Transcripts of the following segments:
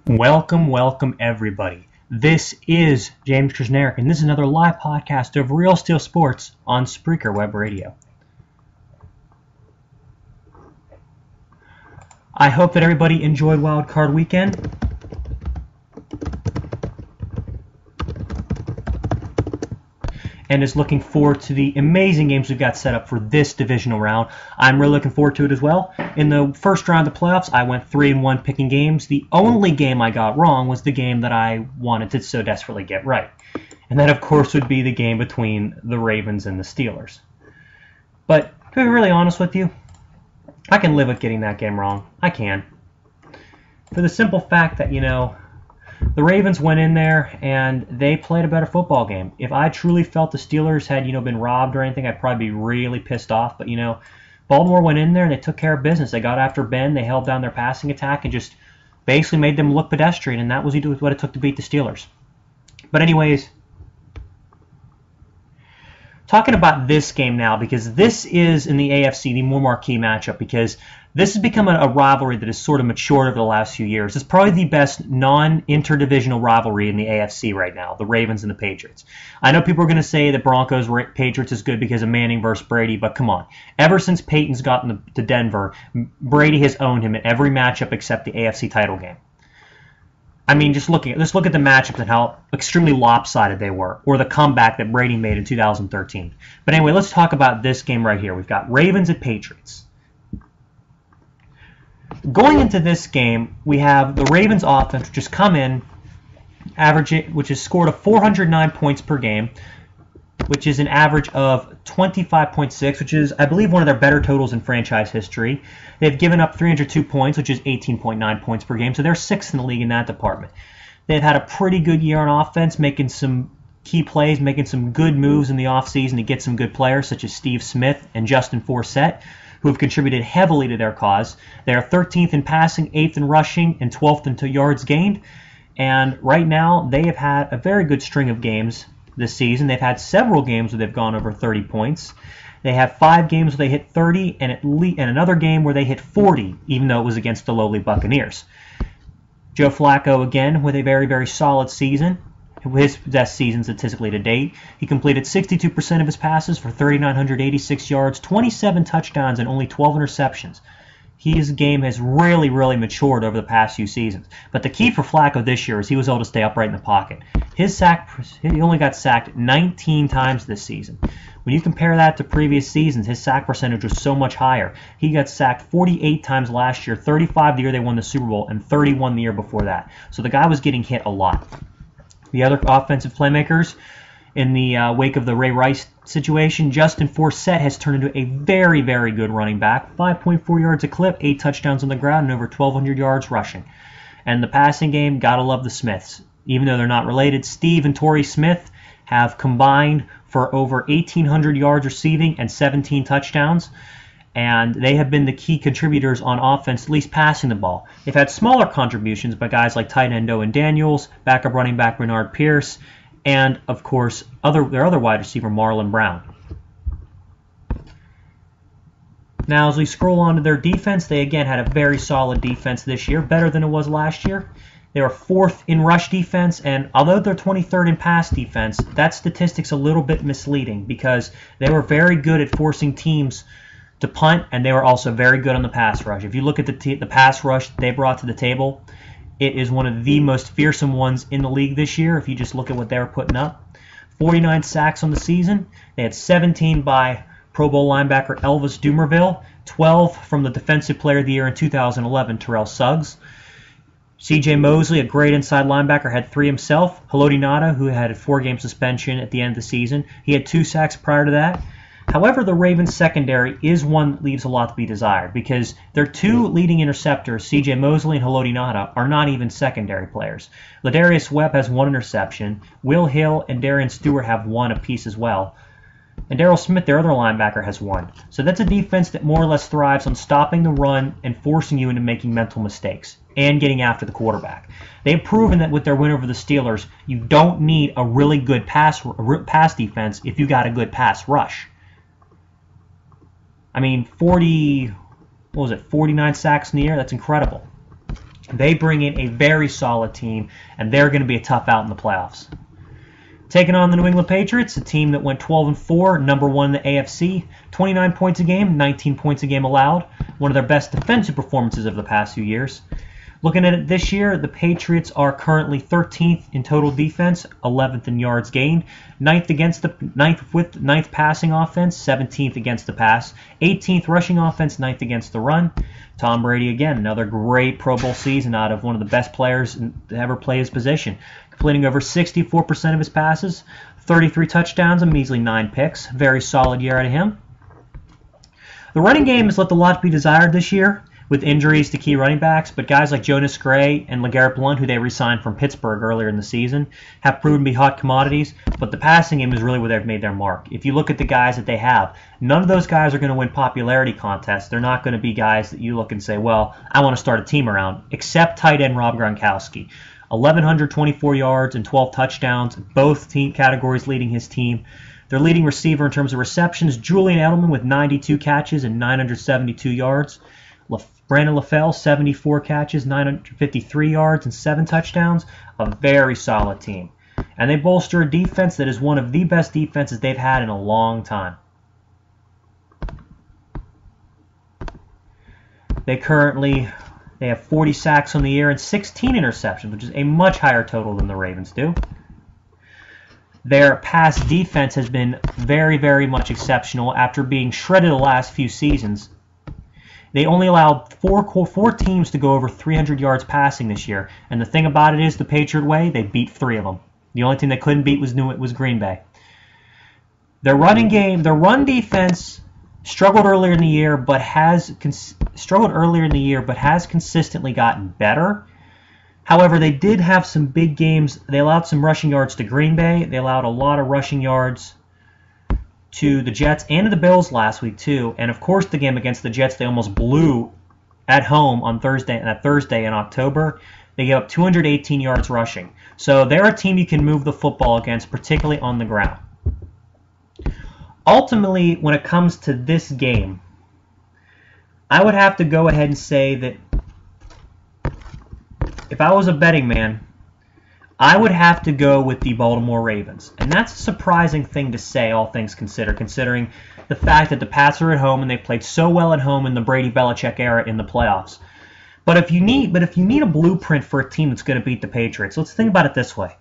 Welcome, welcome everybody. This is James Krasnerick, and this is another live podcast of Real Steel Sports on Spreaker Web Radio. I hope that everybody enjoyed Wild Card Weekend. And is looking forward to the amazing games we've got set up for this divisional round. I'm really looking forward to it as well. In the first round of the playoffs, I went 3-1 picking games. The only game I got wrong was the game that I wanted to so desperately get right. And that, of course, would be the game between the Ravens and the Steelers. But to be really honest with you, I can live with getting that game wrong. I can. For the simple fact that, the Ravens went in there and they played a better football game. If I truly felt the Steelers had, been robbed or anything, I'd probably be really pissed off. But, Baltimore went in there and they took care of business. They got after Ben, they held down their passing attack and just basically made them look pedestrian, and that was what it took to beat the Steelers. But anyways, talking about this game now, because this is in the AFC the more marquee matchup, because this has become a rivalry that has sort of matured over the last few years. It's probably the best non-interdivisional rivalry in the AFC right now, the Ravens and the Patriots. I know people are going to say that Broncos-Patriots is good because of Manning versus Brady, but come on. Ever since Peyton's gotten to Denver, Brady has owned him in every matchup except the AFC title game. I mean, just look at the matchups and how extremely lopsided they were, or the comeback that Brady made in 2013. But anyway, let's talk about this game right here. We've got Ravens at Patriots. Going into this game, we have the Ravens offense, which has come in, which has scored a 409 points per game, which is an average of 25.6, which is, I believe, one of their better totals in franchise history. They've given up 302 points, which is 18.9 points per game, so they're sixth in the league in that department. They've had a pretty good year on offense, making some key plays, making some good moves in the offseason to get some good players, such as Steve Smith and Justin Forsett, who have contributed heavily to their cause. They are 13th in passing, 8th in rushing, and 12th in yards gained. And right now, they have had a very good string of games this season. They've had several games where they've gone over 30 points. They have 5 games where they hit 30, and another game where they hit 40, even though it was against the lowly Buccaneers. Joe Flacco, again, with a very, very solid season. His best season statistically to date. He completed 62% of his passes for 3,986 yards, 27 touchdowns, and only 12 interceptions. His game has really, really matured over the past few seasons. But the key for Flacco this year is he was able to stay upright in the pocket. He only got sacked 19 times this season. When you compare that to previous seasons, his sack percentage was so much higher. He got sacked 48 times last year, 35 the year they won the Super Bowl, and 31 the year before that. So the guy was getting hit a lot. The other offensive playmakers, in the wake of the Ray Rice situation, Justin Forsett has turned into a very, very good running back. 5.4 yards a clip, 8 touchdowns on the ground, and over 1,200 yards rushing. And the passing game, gotta love the Smiths. Even though they're not related, Steve and Torrey Smith have combined for over 1,800 yards receiving and 17 touchdowns. And they have been the key contributors on offense, at least passing the ball. They've had smaller contributions by guys like tight end Owen Daniels, backup running back Bernard Pierce, and, of course, their other wide receiver, Marlon Brown. Now, as we scroll on to their defense, they again had a very solid defense this year, better than it was last year. They were 4th in rush defense, and although they're 23rd in pass defense, that statistic's a little bit misleading because they were very good at forcing teams to punt, and they were also very good on the pass rush. If you look at the pass rush they brought to the table, it is one of the most fearsome ones in the league this year if you just look at what they were putting up. 49 sacks on the season. They had 17 by Pro Bowl linebacker Elvis Dumervil, 12 from the Defensive Player of the Year in 2011, Terrell Suggs. C.J. Mosley, a great inside linebacker, had 3 himself. Haloti Ngata, who had a 4-game suspension at the end of the season, he had 2 sacks prior to that. However, the Ravens secondary is one that leaves a lot to be desired because their 2 leading interceptors, C.J. Mosley and Haloti Ngata, are not even secondary players. Ladarius Webb has 1 interception. Will Hill and Darian Stewart have 1 apiece as well. And Darryl Smith, their other linebacker, has 1. So that's a defense that more or less thrives on stopping the run and forcing you into making mental mistakes and getting after the quarterback. They've proven that with their win over the Steelers, you don't need a really good pass defense if you got a good pass rush. I mean, 49 sacks in the year, that's incredible. They bring in a very solid team, and they're going to be a tough out in the playoffs. Taking on the New England Patriots, a team that went 12-4, number one in the AFC, 29 points a game, 19 points a game allowed, one of their best defensive performances of the past few years. Looking at it this year, the Patriots are currently 13th in total defense, 11th in yards gained, 9th passing offense, 17th against the pass, 18th rushing offense, 9th against the run. Tom Brady, again, another great Pro Bowl season out of one of the best players to ever play his position, completing over 64% of his passes, 33 touchdowns, and measly 9 picks. Very solid year out of him. The running game has left a lot to be desired this year, with injuries to key running backs, but guys like Jonas Gray and LeGarrette Blount, who they re-signed from Pittsburgh earlier in the season, have proven to be hot commodities, but the passing game is really where they've made their mark. If you look at the guys that they have, none of those guys are going to win popularity contests. They're not going to be guys that you look and say, well, I want to start a team around, except tight end Rob Gronkowski. 1,124 yards and 12 touchdowns, both team categories leading his team. Their leading receiver in terms of receptions, Julian Edelman with 92 catches and 972 yards. Brandon LaFell, 74 catches, 953 yards, and 7 touchdowns. A very solid team. And they bolster a defense that is one of the best defenses they've had in a long time. They have 40 sacks on the year and 16 interceptions, which is a much higher total than the Ravens do. Their pass defense has been very, very much exceptional after being shredded the last few seasons. They only allowed four teams to go over 300 yards passing this year. And the thing about it is, the Patriot way, they beat 3 of them. The only team they couldn't beat was Green Bay. Their run defense struggled earlier in the year, but has consistently gotten better. However, they did have some big games. They allowed some rushing yards to Green Bay. They allowed a lot of rushing yards to the Jets and to the Bills last week too. And of course, the game against the Jets, they almost blew at home on Thursday in October. They gave up 218 yards rushing. So they're a team you can move the football against, particularly on the ground. Ultimately, when it comes to this game, I would have to go ahead and say that if I was a betting man, I would have to go with the Baltimore Ravens. And that's a surprising thing to say, all things considered, considering the fact that the Pats are at home and they played so well at home in the Brady-Belichick era in the playoffs. But if you need a blueprint for a team that's going to beat the Patriots, let's think about it this way.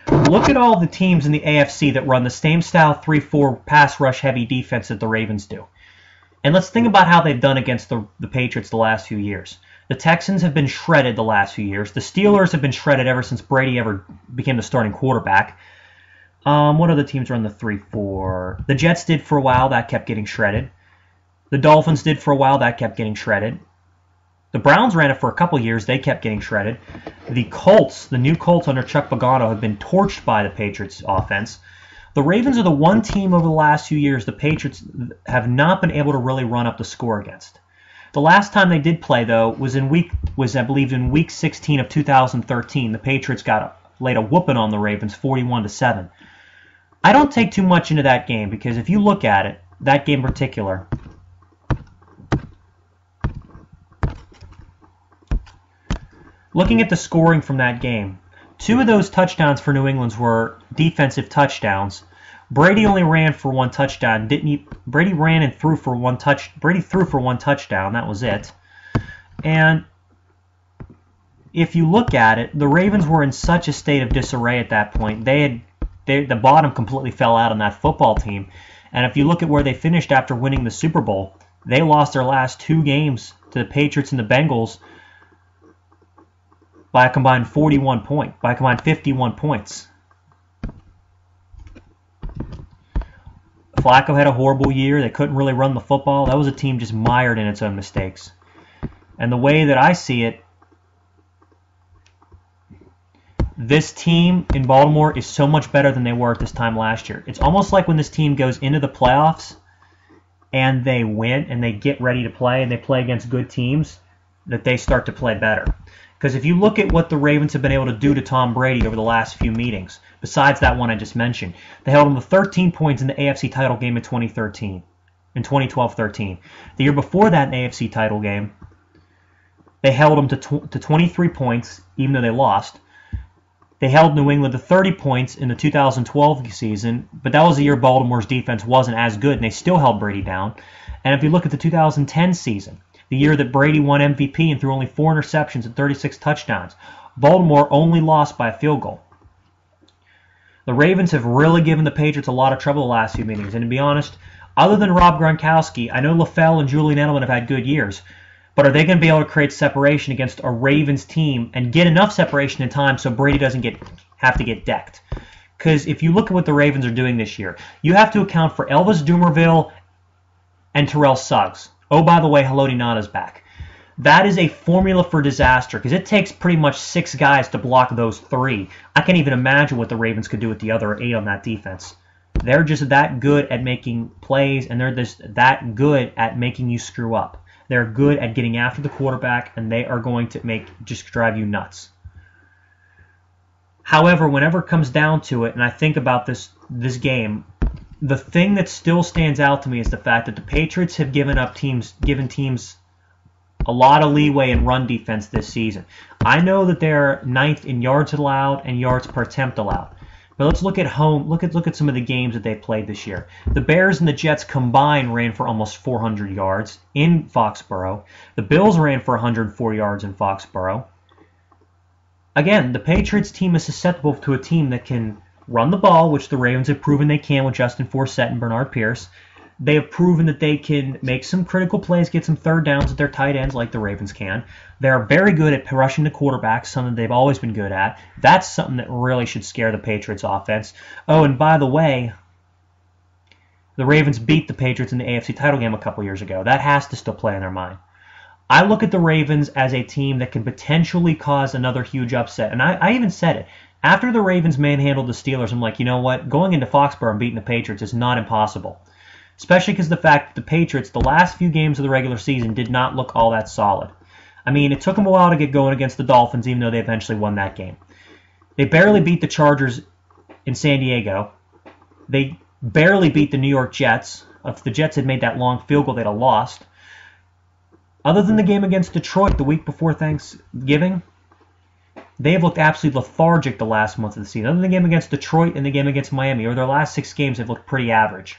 Look at all the teams in the AFC that run the same style 3-4 pass rush heavy defense that the Ravens do. And let's think about how they've done against the Patriots the last few years. The Texans have been shredded the last few years. The Steelers have been shredded ever since Brady ever became the starting quarterback. What other teams run the 3-4? The Jets did for a while. That kept getting shredded. The Dolphins did for a while. That kept getting shredded. The Browns ran it for a couple years. They kept getting shredded. The Colts, the new Colts under Chuck Pagano, have been torched by the Patriots offense. The Ravens are the one team over the last few years the Patriots have not been able to really run up the score against. The last time they did play, though, was I believe in week 16 of 2013. The Patriots laid a whooping on the Ravens, 41-7. I don't take too much into that game because if you look at it, that game in particular, looking at the scoring from that game, 2 of those touchdowns for New England were defensive touchdowns. Brady only ran for 1 touchdown. Brady ran and threw for 1 touch. Brady threw for 1 touchdown. That was it. And if you look at it, the Ravens were in such a state of disarray at that point. The bottom completely fell out on that football team. And if you look at where they finished after winning the Super Bowl, they lost their last 2 games to the Patriots and the Bengals by a combined 51 51 points. Flacco had a horrible year. They couldn't really run the football. That was a team just mired in its own mistakes. And the way that I see it, this team in Baltimore is so much better than they were at this time last year. It's almost like when this team goes into the playoffs and they win and they get ready to play and they play against good teams, that they start to play better. Because if you look at what the Ravens have been able to do to Tom Brady over the last few meetings, besides that one I just mentioned, they held him to 13 points in the AFC title game in 2012-13. The year before that in the AFC title game, They held them to 23 points, even though they lost. They held New England to 30 points in the 2012 season, but that was the year Baltimore's defense wasn't as good, and they still held Brady down. And if you look at the 2010 season, the year that Brady won MVP and threw only 4 interceptions and 36 touchdowns, Baltimore only lost by a field goal. The Ravens have really given the Patriots a lot of trouble the last few meetings, and to be honest, other than Rob Gronkowski, I know LaFell and Julian Edelman have had good years, but are they going to be able to create separation against a Ravens team and get enough separation in time so Brady doesn't have to get decked? Because if you look at what the Ravens are doing this year, you have to account for Elvis Dumervil and Terrell Suggs. Oh, by the way, Haloti Ngata's back. That is a formula for disaster because it takes pretty much 6 guys to block those 3. I can't even imagine what the Ravens could do with the other 8 on that defense. They're just that good at making plays, and they're just that good at making you screw up. They're good at getting after the quarterback, and they are going to just drive you nuts. However, whenever it comes down to it, and I think about this game, the thing that still stands out to me is the fact that the Patriots have given teams a lot of leeway in run defense this season. I know that they're 9th in yards allowed and yards per attempt allowed. But let's look at home. Look at some of the games that they played this year. The Bears and the Jets combined ran for almost 400 yards in Foxborough. The Bills ran for 104 yards in Foxborough. Again, the Patriots team is susceptible to a team that can run the ball, which the Ravens have proven they can with Justin Forsett and Bernard Pierce. They have proven that they can make some critical plays, get some third downs with their tight ends like the Ravens can. They're very good at rushing the quarterback, something they've always been good at. That's something that really should scare the Patriots offense. Oh, and by the way, the Ravens beat the Patriots in the AFC title game a couple years ago. That has to still play in their mind. I look at the Ravens as a team that can potentially cause another huge upset. And I even said it. After the Ravens manhandled the Steelers, I'm like, you know what? Going into Foxborough and beating the Patriots is not impossible. Especially because the fact that the Patriots, the last few games of the regular season, did not look all that solid. I mean, it took them a while to get going against the Dolphins, even though they eventually won that game. They barely beat the Chargers in San Diego. They barely beat the New York Jets. If the Jets had made that long field goal, they'd have lost. Other than the game against Detroit the week before Thanksgiving, they have looked absolutely lethargic the last month of the season. Other than the game against Detroit and the game against Miami, or their last 6 games, they've looked pretty average.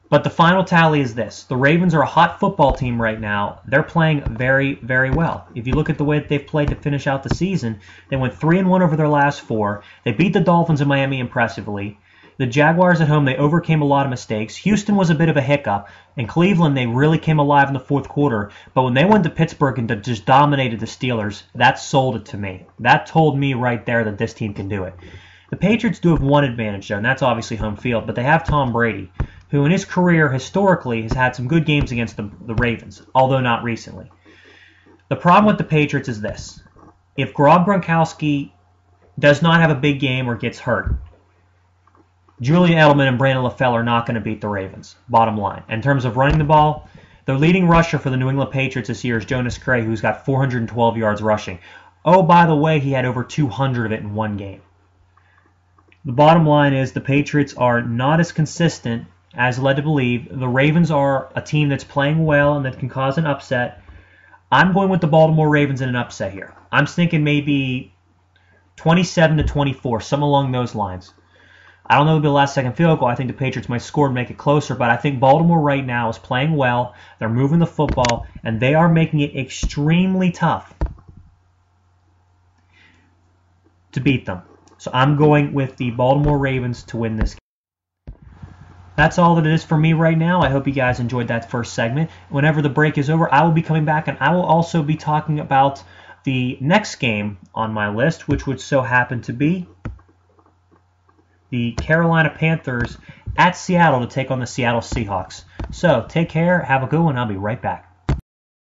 But the final tally is this. The Ravens are a hot football team right now. They're playing very, very well. If you look at the way that they've played to finish out the season, they went 3-1 over their last 4. They beat the Dolphins and Miami impressively. The Jaguars at home, they overcame a lot of mistakes. Houston was a bit of a hiccup. In Cleveland, they really came alive in the fourth quarter. But when they went to Pittsburgh and just dominated the Steelers, that sold it to me. That told me right there that this team can do it. The Patriots do have one advantage, though, and that's obviously home field. But they have Tom Brady, who in his career historically has had some good games against the Ravens, although not recently. The problem with the Patriots is this. If Rob Gronkowski does not have a big game or gets hurt, Julian Edelman and Brandon LaFell are not going to beat the Ravens, bottom line. In terms of running the ball, the leading rusher for the New England Patriots this year is Jonas Gray, who's got 412 yards rushing. Oh, by the way, he had over 200 of it in one game. The bottom line is the Patriots are not as consistent as led to believe. The Ravens are a team that's playing well and that can cause an upset. I'm going with the Baltimore Ravens in an upset here. I'm thinking maybe 27-24, something along those lines. I don't know if it'll be the last second field goal. I think the Patriots might score and make it closer, but I think Baltimore right now is playing well. They're moving the football, and they are making it extremely tough to beat them. So I'm going with the Baltimore Ravens to win this game. That's all that it is for me right now. I hope you guys enjoyed that first segment. Whenever the break is over, I will be coming back, and I will also be talking about the next game on my list, which would so happen to be the Carolina Panthers at Seattle to take on the Seattle Seahawks. So take care, have a good one, I'll be right back.